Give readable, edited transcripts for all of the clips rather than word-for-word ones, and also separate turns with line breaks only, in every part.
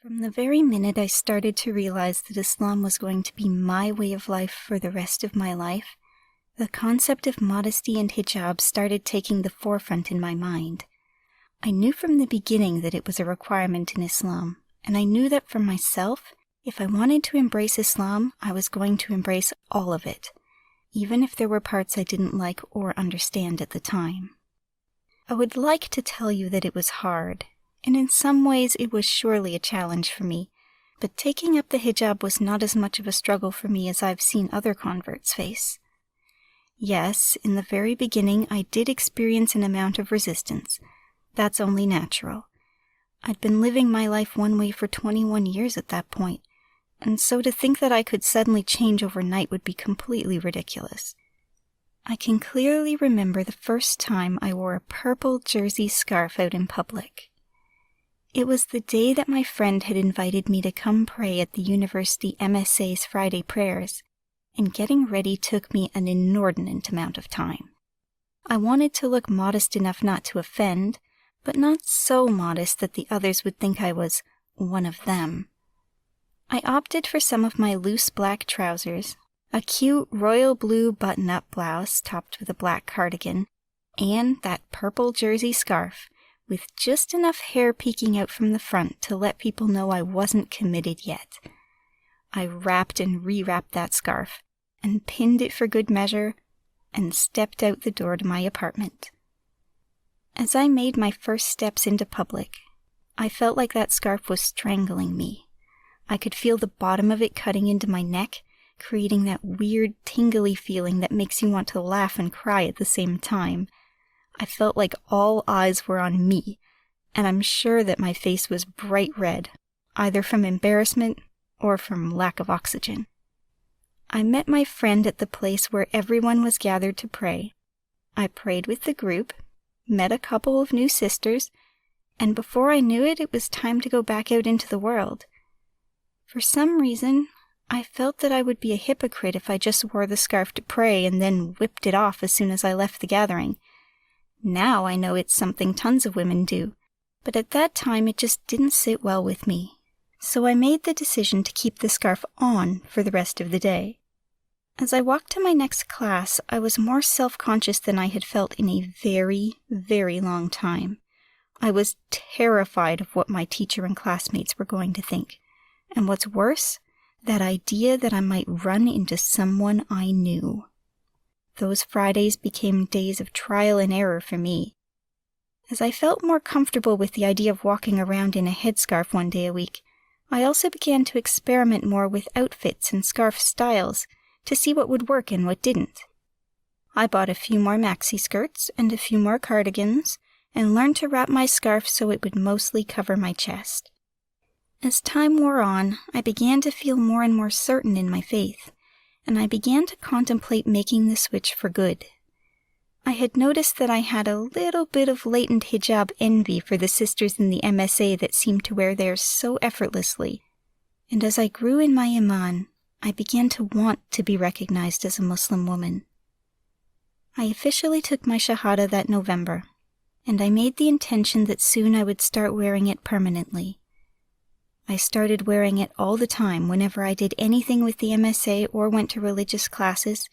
From the very minute I started to realize that Islam was going to be my way of life for the rest of my life, the concept of modesty and hijab started taking the forefront in my mind. I knew from the beginning that it was a requirement in Islam, and I knew that for myself, if I wanted to embrace Islam, I was going to embrace all of it, even if there were parts I didn't like or understand at the time. I would like to tell you that it was hard, and in some ways it was surely a challenge for me, but taking up the hijab was not as much of a struggle for me as I've seen other converts face. Yes, in the very beginning I did experience an amount of resistance. That's only natural. I'd been living my life one way for 21 years at that point, and so to think that I could suddenly change overnight would be completely ridiculous. I can clearly remember the first time I wore a purple jersey scarf out in public. It was the day that my friend had invited me to come pray at the university MSA's Friday prayers, and getting ready took me an inordinate amount of time. I wanted to look modest enough not to offend, but not so modest that the others would think I was one of them. I opted for some of my loose black trousers, a cute royal blue button-up blouse topped with a black cardigan, and that purple jersey scarf, with just enough hair peeking out from the front to let people know I wasn't committed yet. I wrapped and rewrapped that scarf, and pinned it for good measure, and stepped out the door to my apartment. As I made my first steps into public, I felt like that scarf was strangling me. I could feel the bottom of it cutting into my neck, creating that weird tingly feeling that makes you want to laugh and cry at the same time. I felt like all eyes were on me, and I'm sure that my face was bright red, either from embarrassment or from lack of oxygen. I met my friend at the place where everyone was gathered to pray. I prayed with the group, met a couple of new sisters, and before I knew it, it was time to go back out into the world. For some reason, I felt that I would be a hypocrite if I just wore the scarf to pray and then whipped it off as soon as I left the gathering. Now I know it's something tons of women do, but at that time it just didn't sit well with me, so I made the decision to keep the scarf on for the rest of the day. As I walked to my next class, I was more self-conscious than I had felt in a very, very long time. I was terrified of what my teacher and classmates were going to think, and what's worse, that idea that I might run into someone I knew. Those Fridays became days of trial and error for me. As I felt more comfortable with the idea of walking around in a headscarf one day a week, I also began to experiment more with outfits and scarf styles to see what would work and what didn't. I bought a few more maxi skirts and a few more cardigans, and learned to wrap my scarf so it would mostly cover my chest. As time wore on, I began to feel more and more certain in my faith, and I began to contemplate making the switch for good. I had noticed that I had a little bit of latent hijab envy for the sisters in the MSA that seemed to wear theirs so effortlessly, and as I grew in my iman, I began to want to be recognized as a Muslim woman. I officially took my shahada that November, and I made the intention that soon I would start wearing it permanently. I started wearing it all the time whenever I did anything with the MSA or went to religious classes,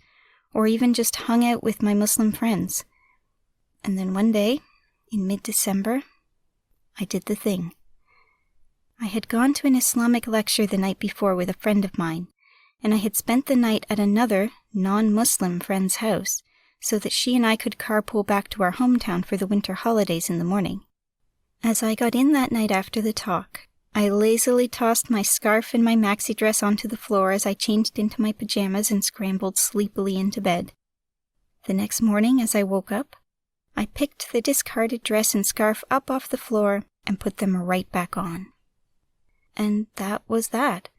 or even just hung out with my Muslim friends. And then one day, in mid-December, I did the thing. I had gone to an Islamic lecture the night before with a friend of mine, and I had spent the night at another non-Muslim friend's house, so that she and I could carpool back to our hometown for the winter holidays in the morning. As I got in that night after the talk, I lazily tossed my scarf and my maxi dress onto the floor as I changed into my pajamas and scrambled sleepily into bed. The next morning, as I woke up, I picked the discarded dress and scarf up off the floor and put them right back on. And that was that.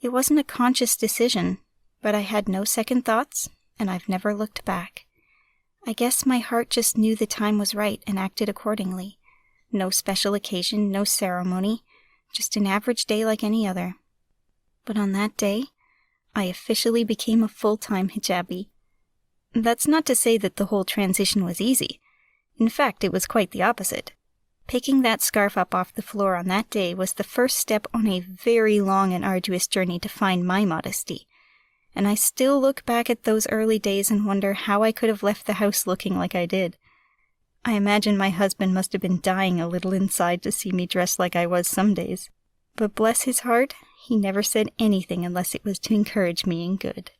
It wasn't a conscious decision, but I had no second thoughts, and I've never looked back. I guess my heart just knew the time was right and acted accordingly. No special occasion, no ceremony, just an average day like any other. But on that day, I officially became a full-time hijabi. That's not to say that the whole transition was easy. In fact, it was quite the opposite. Picking that scarf up off the floor on that day was the first step on a very long and arduous journey to find my modesty. And I still look back at those early days and wonder how I could have left the house looking like I did. I imagine my husband must have been dying a little inside to see me dressed like I was some days. But bless his heart, he never said anything unless it was to encourage me in good.